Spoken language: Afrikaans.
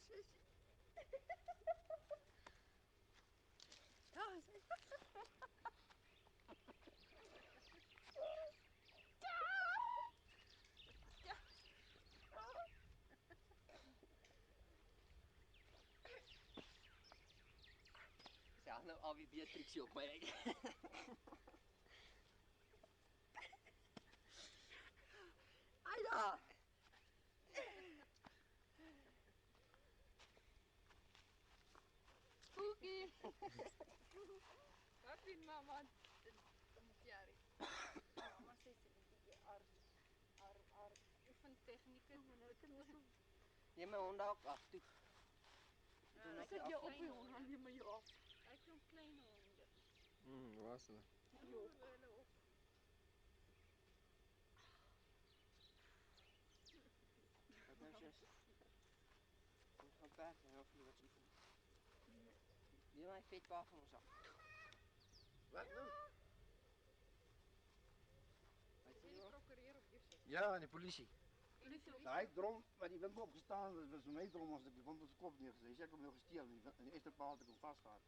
zus. Ja, Zeg nou alweer Beatrixie op mij. Aida! Spooky. Wat vind mama? Jari. Mama sê sy het haar oefentechnieke. Neem my hond ook af toe. Doe net Sit af. jou op die hond, dan neem jy af. Ek het 'n klein honde. Waar is hulle? Jo, hulle op. Wat nou zus? Ons gaan paard en of nie wat jy voel. Neem my vetbaar van ons af. Wat nou? Wat Jy sê die jy? prokureur op jou sit. Ja, en die polisie. Polisie. Hy het drom met die wimpel opgestaan, dat was vir my drom as ek die wimpel se kop neergesit. Hy sê ek hom nou gesteel en die eerste paal het ek hom vasgehad.